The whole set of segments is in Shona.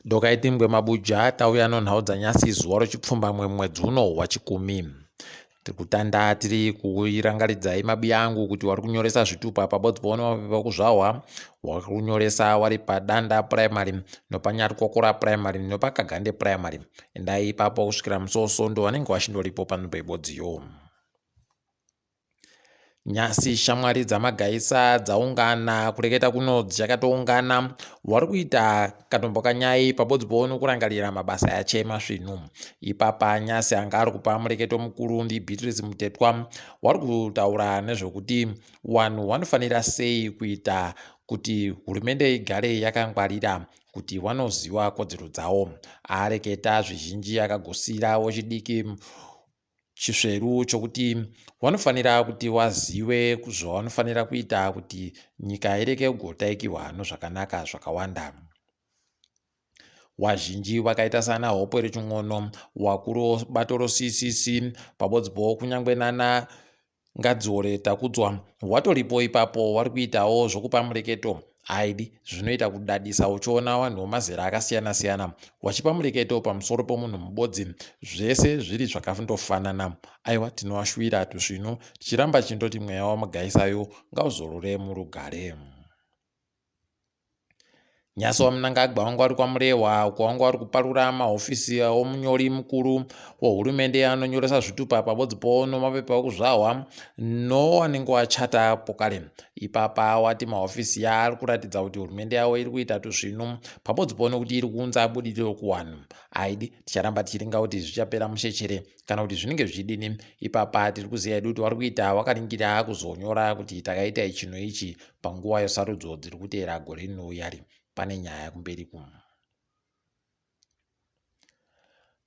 Dokaiti muChiBuja tauya nonhau dzanyasi zuva rechipfumbamwe mwedzi uno waChikumi. Tiri kutanda tiri kuirangaridzai mabuya angu kuti wari kunyoresa zvitupa pabodzi paunomapepa kuzvahwa, wari kunyoresa wari padanda puraimari nopanyarukokora puraimari nopakagande puraimari. Endai ipapo kusvikira musoso vanenge vachindoripo panzvimbo ibodziyo. Nyasi shamwari dzaMagaisa dzaungana kureketa kuno dzichakatoungana wari kuita katombo kanyai pabodzi pauno kurangarira mabasa yache masvinu. Ipapa nyasi anga ari kupa mureketo mukuru ndiBeatrice Mutetwa wari kutaura nezvekuti vanhu vanofanira sei kuita kuti hurumende igare yakangwarira kuti vanoziva kodzero dzavo. Areketa zvizhinji akagosira wechidiki chisveru chokuti vanofanira kuti vazive zvavanofanira kuita kuti nyika ireke kugotaikirwa nezvakanaka zvakawanda. Vazhinji vakaita sana Hope reching'ono, wakuru bato roCCC pabodzi po kunyangwe nana Ngadziore takudzwa watoripo ipapo vari kuitawo zvokupa mureketo aidi zvinoita kudadisa uchiona vanhu vemazera akasiyana siyana vachipa mureketo pamusoro pomunhu mubodzi, zvese zviri zvakandofanana. Aiwa, tinovashuvira tuzvino tichiramba chindoti mweya waMagaisayo ngauzorore murugare. Nyasi waMnangagwa wangu ari kwamurehwa uko wangu ari kuparura mahofisi omunyori mukuru wehurumende anonyoresa zvitupa pabodzi pauno mapepa okuzvahwa nowanenge wachata pokare. Ipapa wati mahofisi yaari kuratidza kuti hurumende yavo iri kuita tuzvino pabodzi pauno kuti iri kuunza budiriro kuvanhu. Aidi ticharamba tichiringa kuti zvichapera mushechere kana kuti zvinenge zvichidini. Ipapa tiri kuziva kuti vari kuita wakaringira kuzonyora kuti takaita chino ichi panguva yesarudzo dziri kuteera gore rinouya. Pane nyaya kumberi kuno.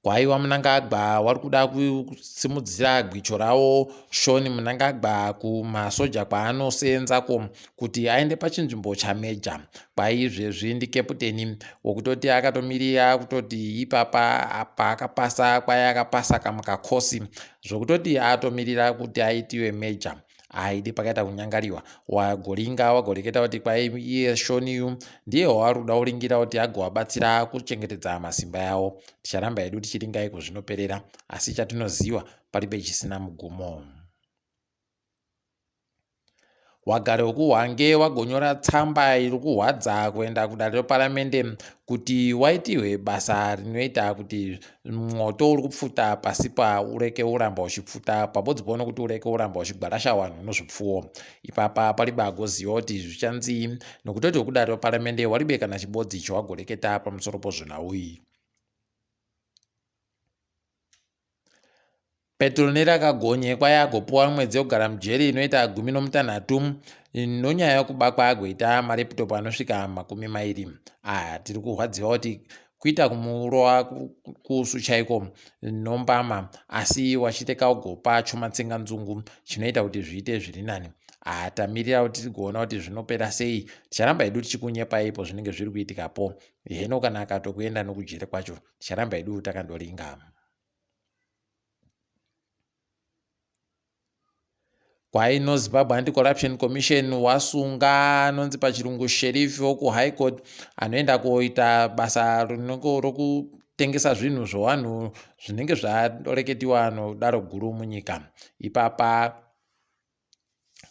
Kwaiwa Mnangagwa wari kuda kusimudzira gwicho rawo Shoni Mnangagwa kumasoja kwaanosenzako kuti aende pachinzvimbo chameja. Kwaizvezvi ndikeputeni wokutoti akatomirira kutoti ipapa apa akapasa kwai akapasa kamwe kakosi zvokutoti atomirira kuti aitiwe meja. Aidi pakaita kunyangariwa wagoringa wagoreketa kuti kwai iye Shoniyu ndiye waari kuda kuringira kuti agovabatsira kuchengetedza masimba yavo. Ticharamba hedu tichiringa iko zvinoperera, asi chatinoziva paribe chisina mugumo. Wagare wokuhwange wagonyora tsamba iri kuhwadza kuenda kudare reparamende kuti waitiwe basa rinoita kuti mwoto uri kupfuta pasipa ureke uramba uchipfuta pabodzi pauno kuti ureke uramba uchigwarasha vanhu nozvipfuwo. Ipapa paribe agoziva kuti zvichanzii nokutoti wekudare reparamende waribe kana chibodzi chawagoreketa pamusoro pozvonhau iyi. Petronella Kagonye kwai agopuwa mwedzi wekugara mujeri inoita 16 nonyaya yekuba kwaagoita mareputopu anosvika 20. Tiri kurwadziwa kuti kuita kumurova kusu chaiko nombama asi wachiteka ugopa chomatsenga nzungu chinoita kuti zviite zviri nani. Tamirira kuti tigoona kuti zvinopera sei. Ticharamba hedu tichikunyepai ipo zvinenge zviri kuitikapo. Heno kana akatokuenda nokujere kwacho ticharamba hedu takandoringa. Kwai noZimbabwe Anti-Corruption Commission wasunga anonzi pachirungu sheriff wokuHigh Court anoenda koita basa rokutengesa zvinhu zvevanhu zvinenge zvareketiwa nodaro guru munyika. Ipapa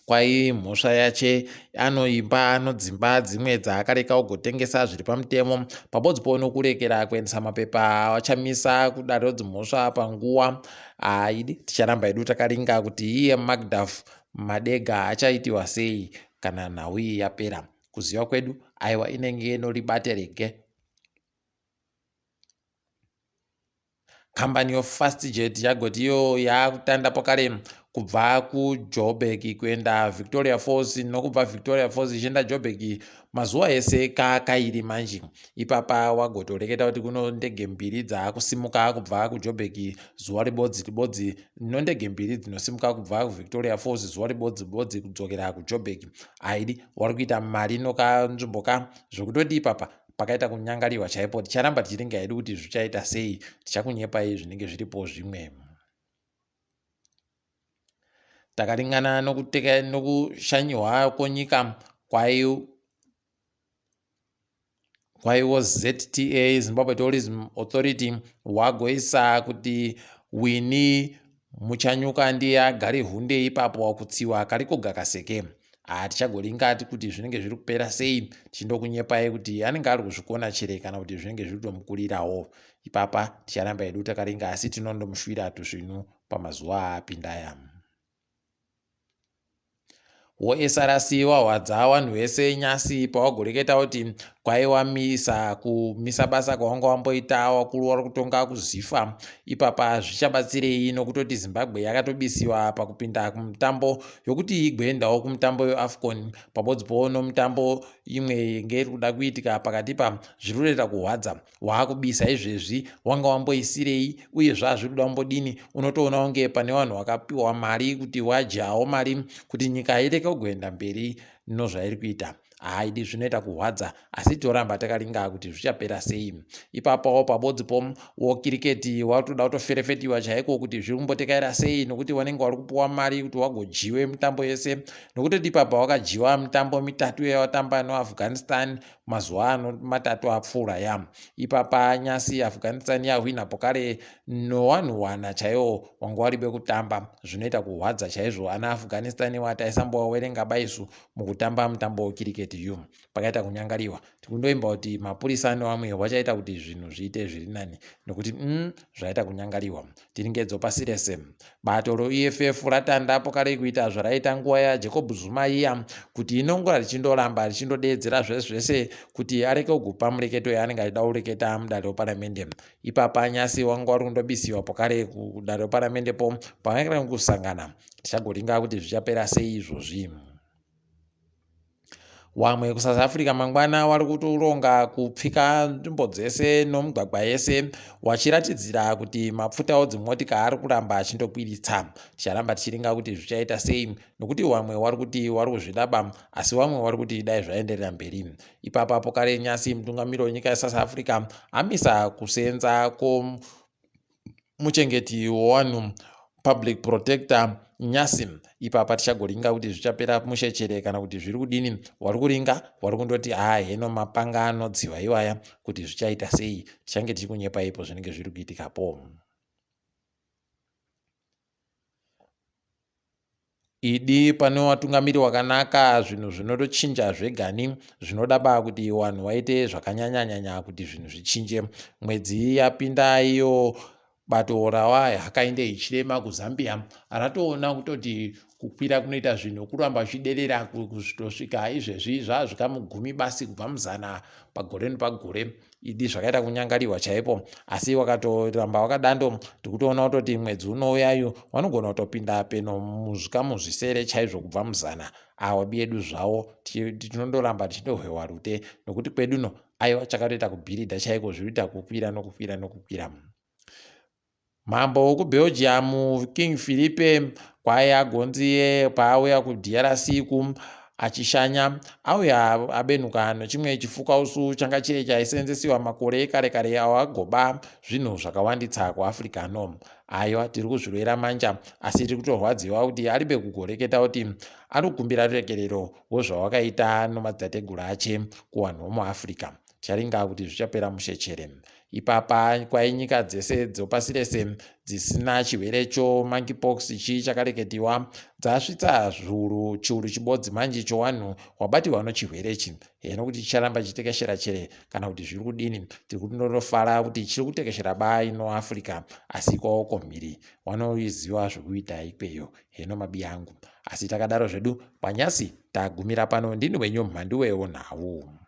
kwai mhosva yache anoimba anodzimba dzimwe dzaakareka kugotengesa zviri pamutemo pabodzi pauno kurekera kuendesa mapepa achamisa kudaro dzimhosva panguva. Aidi ticharamba hedu takaringa kuti iye Magdaf Madega achaitiwa sei kana nhau iyi yapera. Kuziva kwedu aiwa inenge inoribate rege. Kambani yeFastJet yagoti iyo yaakutanda pokare kubva kuJoburg kuenda Victoria Falls nokubva Victoria Falls ichienda Joburg mazuva ese kairi manje. Ipapa wagotoreketa kuti kuno ndege mbiri dzaakusimuka kubva kuJoburg zuva ribodzi ndege mbiri dzinosimuka kubva kuVictoria Falls zuva ribodzi kudzokera kuJoburg. Aidi wari kuita mari nokanzvimbo zvokutoti ipapa pakaita kunyangariwa chaipo. Ticharamba tichiringa hedu kuti zvichaita sei, tichakunyepai zvinenge zviripo zvimwe. Takaringana nokushanyiwa konyika kwai kwaiwo ZTA, Zimbabwe Tourism Authority, wagoisa kuti Winnie muchanyuka ndiye agare hunde ipapo wakutsiwa karikoga kaseke. Tichagoringati kuti zvinenge zviri kupera sei, tichindokunyepai kuti anenge ari kuzvikona chere kana kuti zvinenge zviri kutomukurirawo. Ipapa ticharamba edu takaringa, asi tinondomushwira tuzvinu pamazuva apindaya. SRC wahwadza vanhu vese nyasi pawagoreketa kuti kumisa basa kwawanga wamboita wakuru vari kutonga kuzifa. Ipapa zvichabatsirei nokutoti Zimbabwe yakatobisiwa pakupinda kumutambo yokuti igoendawo kumutambo weAFCON pabodzipo nomutambo imwe ngeri kuda kuitika pakatipa. Zviri kuita kuhwadza, waakubisa izvezvi wanga wamboisirei uye zvazviri kuda kumbodini. Unotoona kunge pane vanhu vakapiwa mari kuti wajawo mari kuti nyika ireke kugoenda mberi nozvairi kuita. Haidi zvinoita kuhwadza, asi toramba takaringa kuti zvichapera sei. Ipapo pabodzipo wokiriketi watoda kutoferefetiwa chaiko kuti zviri kumbotekaira sei, nokuti wanenge wari kupuwa mari kuti wagojiwe mitambo yese, nokuti ipapa wakajiwa mitambo mitatu yawatamba noAfghanistan mazuva ano matatu apfuura ya. Ipapa nyasi Afghanistan yahwina pokare nowanhu wana chaiwo wanga waribe kutamba. Zvinoita kuhwadza chaizvo. Ana Afghanistan wataisambowawerenga baisu mukutamba mutambo wekiriketi yu pakaita kunyangariwa. Tikundoimba kuti mapurisa nevamwe vachaita kuti zvinhu zviite zviri nani, nokuti zvaita kunyangariwa. Tiringedzo pasi rese bato roEFF ratanda pokare kuita zvaraita nguva yaJacob Zuma iya, kuti inongora richindoramba richindodeedzera zvese kuti areke kugupa mureketo yaanenge achida kureketa mudare reparamende. Ipapa nyasi wanga wari kundobisiwa pokare kudare reparamende po pavanga kusangana. Tichagoringa kuti zvichapera sei izvozvi. Wamwe kuSouth Africa mangwana wari kutoronga kupfika nzvimbo dzese nomugwagwa yese wachiratidzira kuti mapfuta dzimotika ari kuramba achindokwiritsa. Ticharamba tichiringa kuti zvichaita sei, nokuti wamwe wari kuti wari kuzvidaba, asi wamwe wari kuti dai zvaenderera mberi. Ipapa pokare nyasi mutungamiriri wenyika yeSouth Africa amisa kusenza muchengeti wowanhu public protector nyasi. Ipapa tichagoringa kuti zvichapera mushechere kana kuti zviri kudini. Wari kuringa wari kundoti heno mapanga anodziva iwaya kuti zvichaita sei. Tichange tiri kunyepaipo zvinenge zviri kuitikapo. Idi pane watungamiri wakanaka, zvinhu zvinotochinja zvegani, zvinodaba kuti vanhu vaite zvakanyanya kuti zvinhu zvichinje. Mwedzi yapinda iyo bato rawaHakainde Hichilema kuZambia ratoona kutoti kukwira kunoita zvinhu kuramba zvichiderera kuzvitosvika izvezvi zvazvikamugumi basi kubva muzana pagore nepagore. Idi zvakaita kunyangariwa chaipo, asi wakatoramba wakadando. Tikutoona kutoti mwedzi unouyayo vanogona kutopinda peno muzvikamu zvisere chaizvo kubva muzana. Awabi edu zvavo tinondoramba tichindohwewa rute, nokuti kweduno aiwa chakatoita kubhiridha chaiko, zvinoita kukwira nokukwira. Mambo wekuBelgium King Philippe kwaiya gonzi paauya kuDRC achishanya, auya abenuka nechimwe chifukausu changa chiri chaisenzesiwa makore ekare kare awagoba zvinhu zvakawanditsa kuAfrica ano. Aiwa tiri kuzvirwera manja, asi tiri kutorwadziwa kuti aribe kugoreketa kuti ari kukumbira rurekerero wezvawakaita nomadzitateguru ache kuvanhu vomuAfrica. Ticharinga kuti zvichapera mushechere. Ipapa kwai nyika dzese dzopasi rese dzisina chirwerecho monkeypox chakareketiwa dzasvitsa chiuru chibodzi manje chowanhu wabatiwa nochirwerechi. Heno kuti chicharamba chitekeshera chere kana kuti zviri kudini, tiri kundofara kuti chiri kutekeshera bai noAfrica, asi kwaoko mhiri wanoiziva zvekuita ikweyo. Heno mabi angu, asi takadaro zvedu panyasi tagumira pano. Ndini wenyu Mhanduwe WeNhau.